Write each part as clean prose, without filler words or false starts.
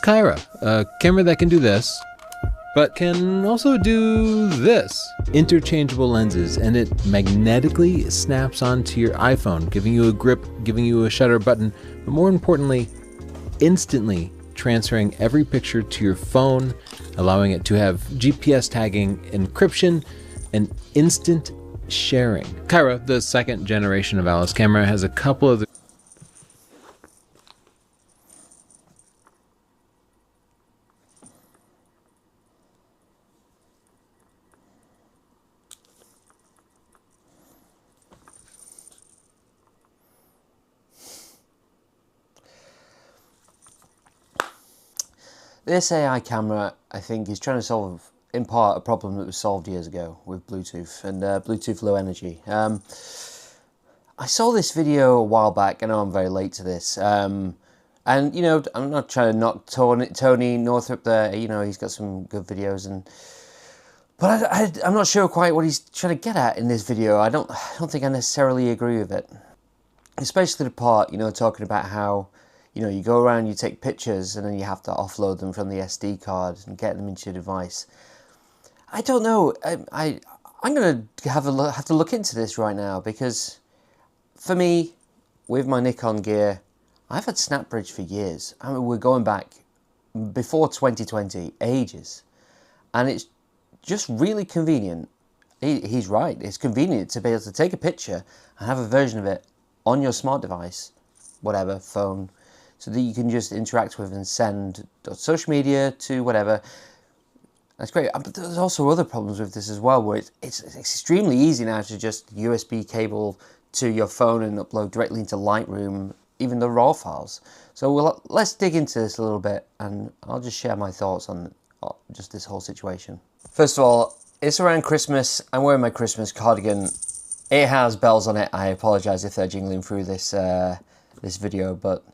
Caira, a camera that can do this, but can also do this. Interchangeable lenses, and it magnetically snaps onto your iPhone, giving you a grip, giving you a shutter button, but more importantly, instantly transferring every picture to your phone, allowing it to have GPS tagging, encryption, and instant sharing. Caira, the second generation of Alice camera, has a couple of This AI camera, I think, is trying to solve, in part, a problem that was solved years ago with Bluetooth and Bluetooth Low Energy. I saw this video a while back. I know I'm very late to this. And, you know, I'm not trying to knock Tony Northrup there. You know, he's got some good videos. But I'm not sure quite what he's trying to get at in this video. I don't think I necessarily agree with it. Especially the part, you know, talking about how, you know, you go around, you take pictures, and then you have to offload them from the SD card and get them into your device. I don't know. I'm going to have to look into this right now, because for me, with my Nikon gear, I've had SnapBridge for years. I mean, we're going back before 2020, ages. And it's just really convenient. He's right. It's convenient to be able to take a picture and have a version of it on your smart device, whatever, phone, so that you can just interact with and send social media to whatever. That's great. But there's also other problems with this as well, where it's extremely easy now to just USB cable to your phone and upload directly into Lightroom, even the RAW files. So let's dig into this a little bit, and I'll just share my thoughts on just this whole situation. First of all, it's around Christmas. I'm wearing my Christmas cardigan. It has bells on it. I apologize if they're jingling through this this video, but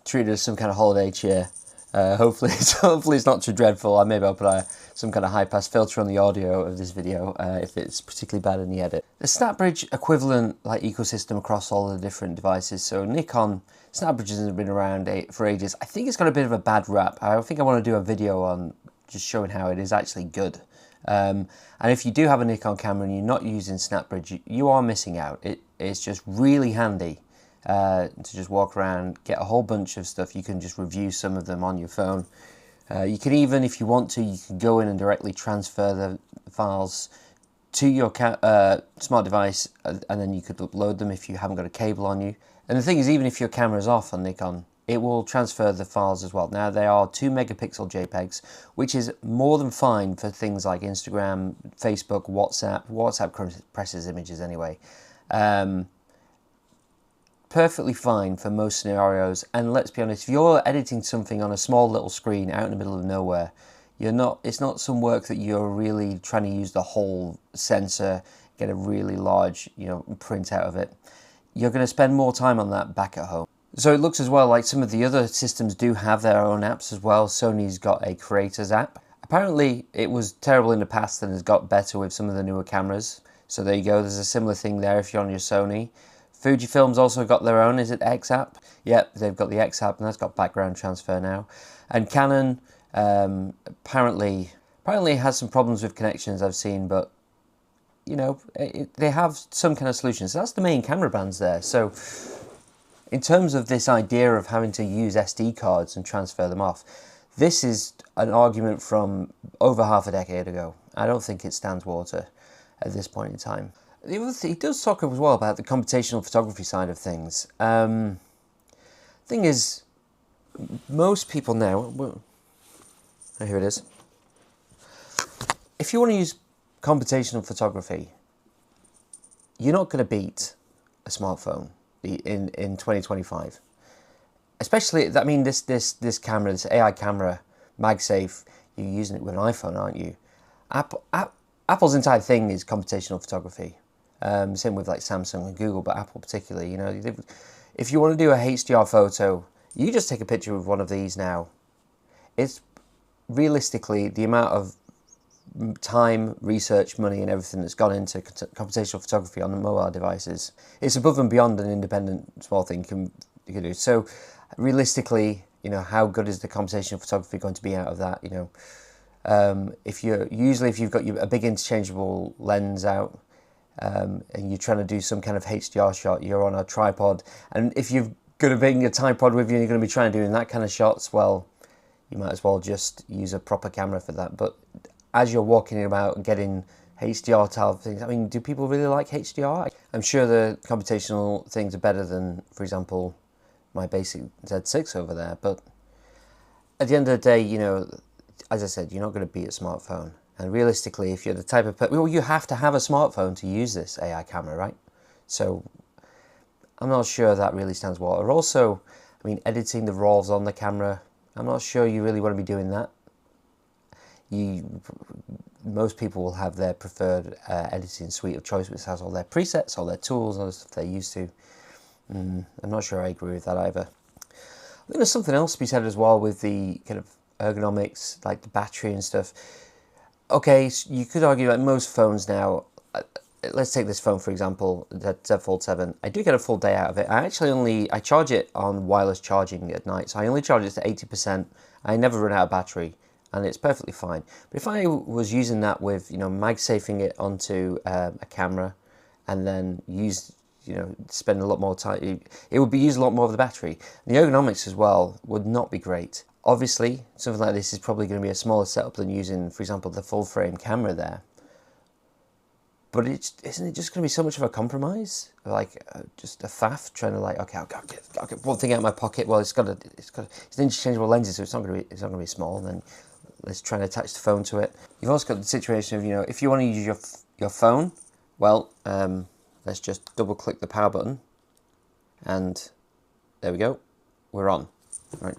treat it as some kind of holiday cheer. Hopefully it's not too dreadful. Maybe I'll put some kind of high-pass filter on the audio of this video if it's particularly bad in the edit. The SnapBridge equivalent like ecosystem across all the different devices. So Nikon, SnapBridge has been around for ages. I think it's got a bit of a bad rap. I think I want to do a video on just showing how it is actually good. And if you do have a Nikon camera and you're not using SnapBridge, you are missing out. It's just really handy. To just walk around, get a whole bunch of stuff. You can just review some of them on your phone. You can even, if you want to, you can go in and directly transfer the files to your smart device, and then you could upload them if you haven't got a cable on you. And the thing is, even if your camera's off on Nikon, it will transfer the files as well. Now, they are 2 megapixel JPEGs, which is more than fine for things like Instagram, Facebook, WhatsApp. WhatsApp compresses images anyway. Perfectly fine for most scenarios. And let's be honest, if you're editing something on a small little screen out in the middle of nowhere, it's not some work that you're really trying to use the whole sensor, get a really large, you know, print out of it. You're going to spend more time on that back at home. So it looks as well like some of the other systems do have their own apps as well. Sony's got a creators app. Apparently it was terrible in the past and has got better with some of the newer cameras. So there you go, there's a similar thing there if you're on your Sony. Fujifilm's also got their own, is it X app? Yep, they've got the X app, and that's got background transfer now. And Canon apparently has some problems with connections I've seen, but you know, they have some kind of solution. So that's the main camera brands there. So in terms of this idea of having to use SD cards and transfer them off, this is an argument from over half a decade ago. I don't think it stands water at this point in time. The other thing, he does talk as well about the computational photography side of things. Thing is, most people now, here it is. If you want to use computational photography, you're not going to beat a smartphone in 2025. Especially, I mean, this camera, this AI camera, MagSafe, you're using it with an iPhone, aren't you? Apple's entire thing is computational photography. Same with like Samsung and Google, but Apple particularly. You know, if you want to do a HDR photo, you just take a picture of one of these now. It's realistically the amount of time, research, money, and everything that's gone into computational photography on the mobile devices. It's above and beyond an independent small thing you can do. So realistically, you know, how good is the computational photography going to be out of that? You know, if you've got a big interchangeable lens out, and you're trying to do some kind of HDR shot, you're on a tripod, and if you're going to bring a tripod with you and you're going to be trying to do that kind of shots, well, you might as well just use a proper camera for that. But as you're walking about and getting HDR type things, I mean, do people really like HDR? I'm sure the computational things are better than, for example, my basic Z6 over there, but at the end of the day, you know, as I said, you're not going to beat a smartphone. And realistically, if you're the type of well, you have to have a smartphone to use this AI camera, right? So I'm not sure that really stands water. Also, I mean, editing the RAWs on the camera, I'm not sure you really want to be doing that. Most people will have their preferred editing suite of choice, which has all their presets, all their tools, all the stuff they're used to. I'm not sure I agree with that either. I think there's something else to be said as well with the kind of ergonomics, like the battery and stuff. Okay, so you could argue that most phones now, let's take this phone for example, the Z Fold 7. I do get a full day out of it. I charge it on wireless charging at night, so I only charge it to 80%. I never run out of battery, and it's perfectly fine. But if I was using that with, you know, Magsafing it onto a camera, and then spend a lot more time, it would be used a lot more of the battery. The ergonomics as well would not be great. Obviously, something like this is probably going to be a smaller setup than using, for example, the full frame camera there. But isn't it just going to be so much of a compromise? Like just a faff trying to okay, I'll get one thing out of my pocket. Well, it's an interchangeable lenses, so it's not going to be small. And then let's try and attach the phone to it. You've also got the situation of, you know, if you want to use your phone, well, let's just double click the power button, and there we go, we're on, right?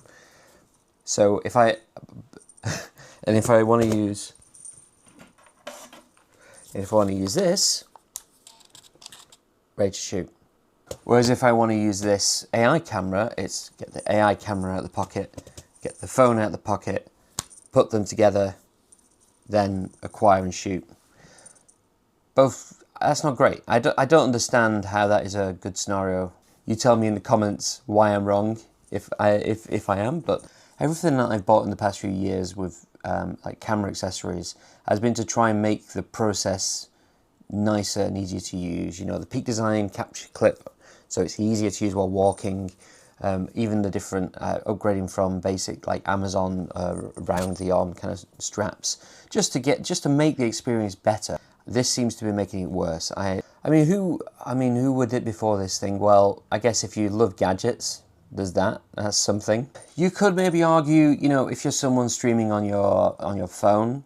So if I want to use this, ready to shoot. Whereas if I want to use this AI camera, it's get the AI camera out of the pocket, get the phone out of the pocket, put them together, then acquire and shoot. Both, that's not great. I don't understand how that is a good scenario. You tell me in the comments why I'm wrong, if I am, but everything that I've bought in the past few years with like camera accessories has been to try and make the process nicer and easier to use. You know, the Peak Design capture clip, so it's easier to use while walking. Even the different upgrading from basic like Amazon round the arm kind of straps, just to make the experience better. This seems to be making it worse. I mean, who would it before this thing? Well, I guess if you love gadgets, there's that's something. You could maybe argue, you know, if you're someone streaming on your phone,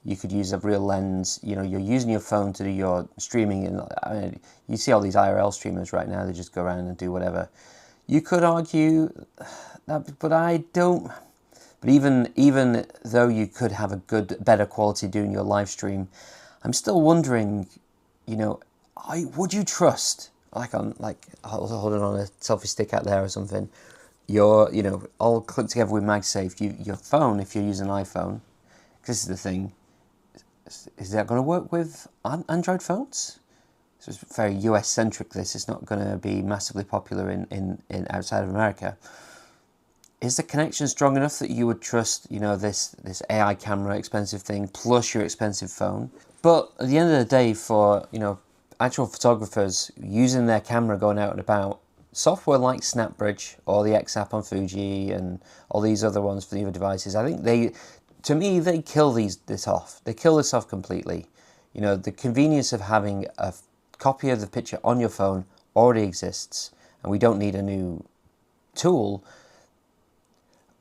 you could use a real lens. You know, you're using your phone to do your streaming, and I mean, you see all these IRL streamers right now. They just go around and do whatever. You could argue that, but I don't. But even though you could have a better quality doing your live stream, I'm still wondering, you know, would you trust, holding on a selfie stick out there or something, all clipped together with MagSafe, your phone, if you're using an iPhone, because this is the thing, is that going to work with Android phones? So it's very US centric. This is not going to be massively popular in outside of America. Is the connection strong enough that you would trust, you know, this AI camera, expensive thing, plus your expensive phone? But at the end of the day, for, you know, actual photographers using their camera going out and about, software like SnapBridge or the X app on Fuji and all these other ones for the other devices, I think they kill this off. They kill this off completely. You know, the convenience of having a copy of the picture on your phone already exists, and we don't need a new tool.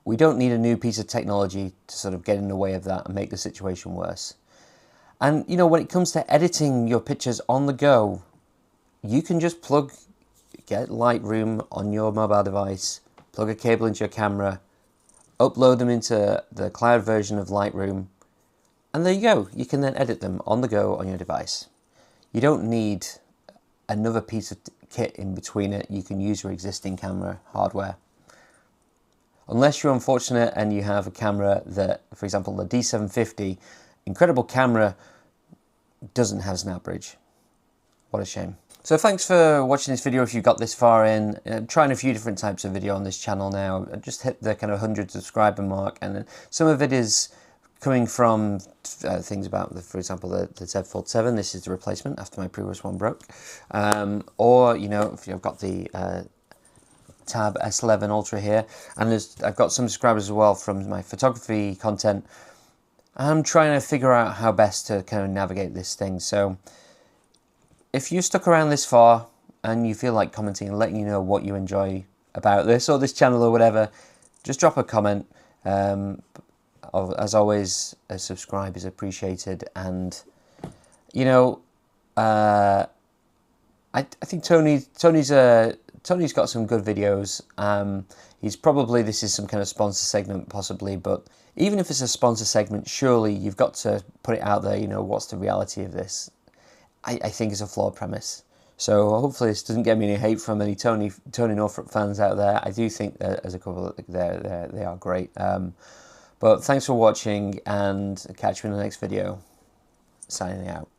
We don't need a new piece of technology to sort of get in the way of that and make the situation worse. And, you know, when it comes to editing your pictures on the go, you can just get Lightroom on your mobile device, plug a cable into your camera, upload them into the cloud version of Lightroom, and there you go. You can then edit them on the go on your device. You don't need another piece of kit in between it. You can use your existing camera hardware. Unless you're unfortunate and you have a camera that, for example, the D750, incredible camera, doesn't have SnapBridge. What a shame. So thanks for watching this video if you got this far in. I'm trying a few different types of video on this channel now. I just hit the kind of 100 subscriber mark, and some of it is coming from things about, for example, the Z Fold 7. This is the replacement after my previous one broke. Or, you know, if you've got the Tab S11 Ultra here, and I've got some subscribers as well from my photography content. I'm trying to figure out how best to kind of navigate this thing. So if you stuck around this far and you feel like commenting and letting you know what you enjoy about this or this channel or whatever, just drop a comment. As always, a subscribe is appreciated. And, you know, I think Tony's got some good videos. He's probably, this is some kind of sponsor segment possibly, but even if it's a sponsor segment, surely you've got to put it out there, you know, what's the reality of this? I think it's a flawed premise. So hopefully this doesn't get me any hate from any Tony Northrup fans out there. I do think that as a couple, they are great. But thanks for watching, and catch you in the next video. Signing out.